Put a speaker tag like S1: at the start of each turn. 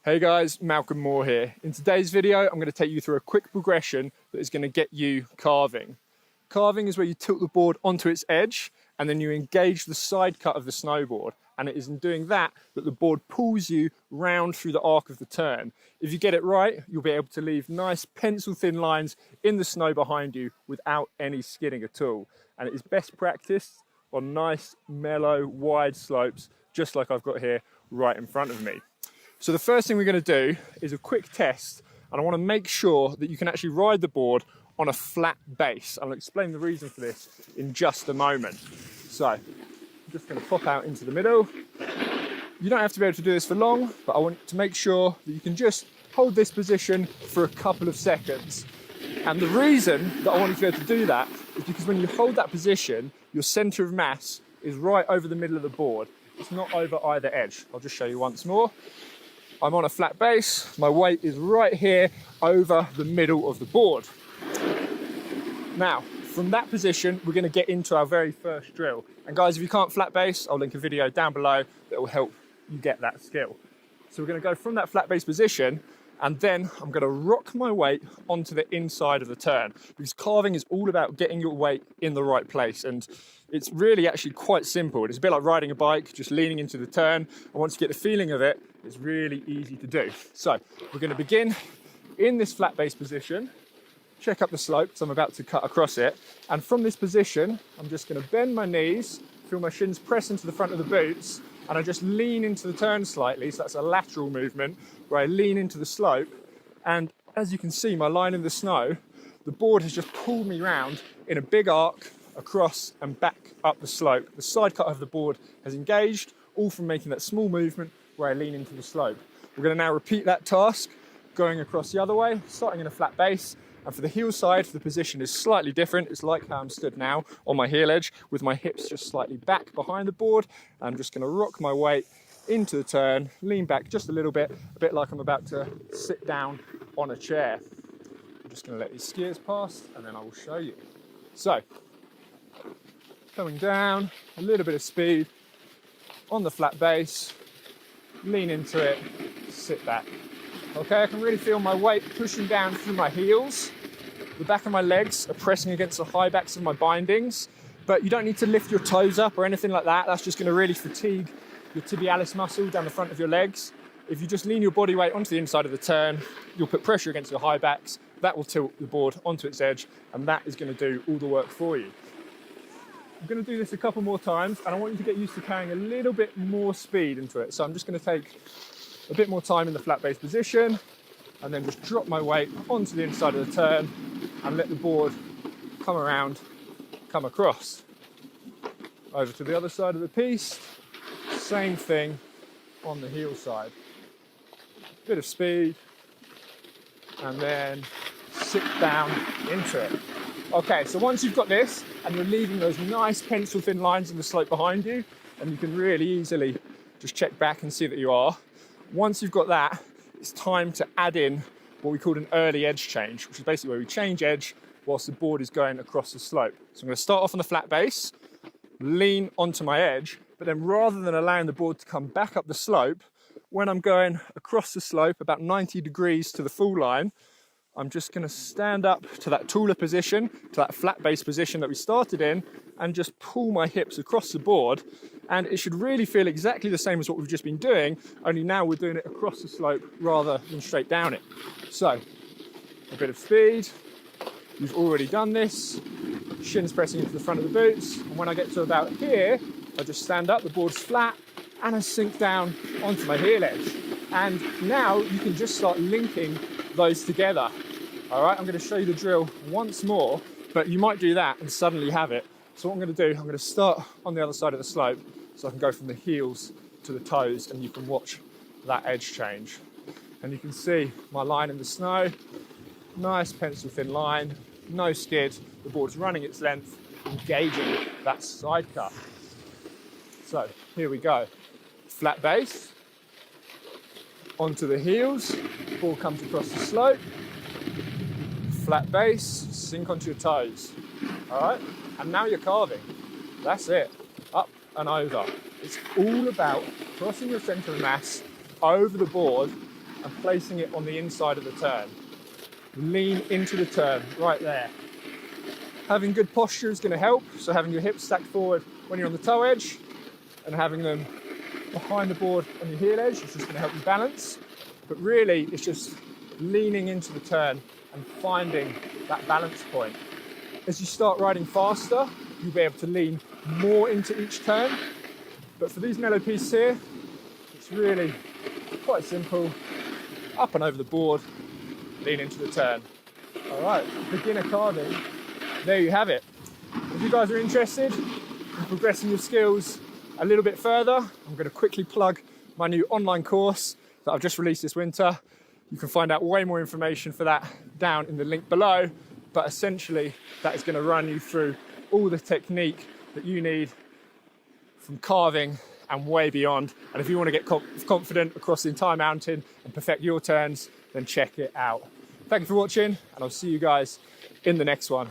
S1: Hey guys, Malcolm Moore here. In today's video, I'm going to take you through a quick progression that is going to get you carving. Carving is where you tilt the board onto its edge and then you engage the side cut of the snowboard. And it is in doing that that the board pulls you round through the arc of the turn. If you get it right, you'll be able to leave nice pencil thin lines in the snow behind you without any skidding at all. And it is best practiced on nice, mellow, wide slopes, just like I've got here right in front of me. So the first thing we're going to do is a quick test, and I want to make sure that you can actually ride the board on a flat base. I'll explain the reason for this in just a moment. So I'm just going to pop out into the middle. You don't have to be able to do this for long, but I want to make sure that you can just hold this position for a couple of seconds. And the reason that I want you to be able to do that is because when you hold that position, your center of mass is right over the middle of the board. It's not over either edge. I'll just show you once more. I'm on a flat base, my weight is right here over the middle of the board. Now, from that position, we're going to get into our very first drill. And guys, if you can't flat base, I'll link a video down below that will help you get that skill. So we're going to go from that flat base position, and then I'm going to rock my weight onto the inside of the turn, because carving is all about getting your weight in the right place. And it's really actually quite simple. It's a bit like riding a bike, just leaning into the turn. And once you get the feeling of it, it's really easy to do. So we're going to begin in this flat base position, check up the slope because I'm about to cut across it. And from this position, I'm just going to bend my knees, feel my shins press into the front of the boots, and I just lean into the turn slightly. So that's a lateral movement where I lean into the slope. And as you can see, my line in the snow, the board has just pulled me round in a big arc across and back up the slope. The side cut of the board has engaged, all from making that small movement where I lean into the slope. We're going to now repeat that task, going across the other way, starting in a flat base. And for the heel side, the position is slightly different. It's like how I'm stood now on my heel edge with my hips just slightly back behind the board. I'm just going to rock my weight into the turn, lean back just a little bit, a bit like I'm about to sit down on a chair. I'm just going to let these skiers pass and then I will show you. So, coming down, a little bit of speed on the flat base, lean into it, sit back. Okay, I can really feel my weight pushing down through my heels. The back of my legs are pressing against the high backs of my bindings, but you don't need to lift your toes up or anything like that. That's just going to really fatigue your tibialis muscle down the front of your legs. If you just lean your body weight onto the inside of the turn, you'll put pressure against your high backs. That will tilt the board onto its edge, and that is going to do all the work for you. I'm going to do this a couple more times, and I want you to get used to carrying a little bit more speed into it. So I'm just going to take a bit more time in the flat base position, and then just drop my weight onto the inside of the turn and let the board come around, come across. Over to the other side of the piece, same thing on the heel side. Bit of speed, and then sit down into it. Okay, so once you've got this, and you're leaving those nice pencil thin lines in the slope behind you, and you can really easily just check back and see that you are. Once you've got that, it's time to add in what we call an early edge change, which is basically where we change edge whilst the board is going across the slope. So I'm going to start off on the flat base, lean onto my edge, but then rather than allowing the board to come back up the slope, when I'm going across the slope about 90 degrees to the full line, I'm just going to stand up to that taller position, to that flat base position that we started in, and just pull my hips across the board. And it should really feel exactly the same as what we've just been doing, only now we're doing it across the slope rather than straight down it. So, a bit of speed. You've already done this. Shins pressing into the front of the boots. And when I get to about here, I just stand up, the board's flat, and I sink down onto my heel edge. And now you can just start linking those together. All right, I'm going to show you the drill once more, but you might do that and suddenly have it. So what I'm going to do, I'm going to start on the other side of the slope so I can go from the heels to the toes, and you can watch that edge change. And you can see my line in the snow, nice pencil thin line, no skid, the board's running its length, engaging that side cut. So here we go, flat base, onto the heels, ball comes across the slope, flat base, sink onto your toes. All right, and now you're carving. That's it, up and over. It's all about crossing your center of mass over the board and placing it on the inside of the turn. Lean into the turn, right there. Having good posture is going to help, so having your hips stacked forward when you're on the toe edge and having them behind the board on your heel edge is just going to help you balance. But really, it's just leaning into the turn and finding that balance point. As you start riding faster, you'll be able to lean more into each turn. But for these mellow pieces here, it's really quite simple. Up and over the board, lean into the turn. All right, beginner carving. There you have it. If you guys are interested in progressing your skills a little bit further, I'm going to quickly plug my new online course that I've just released this winter. You can find out way more information for that down in the link below, but essentially that is going to run you through all the technique that you need from carving and way beyond. And if you want to get confident across the entire mountain and perfect your turns, then check it out. Thank you for watching, and I'll see you guys in the next one.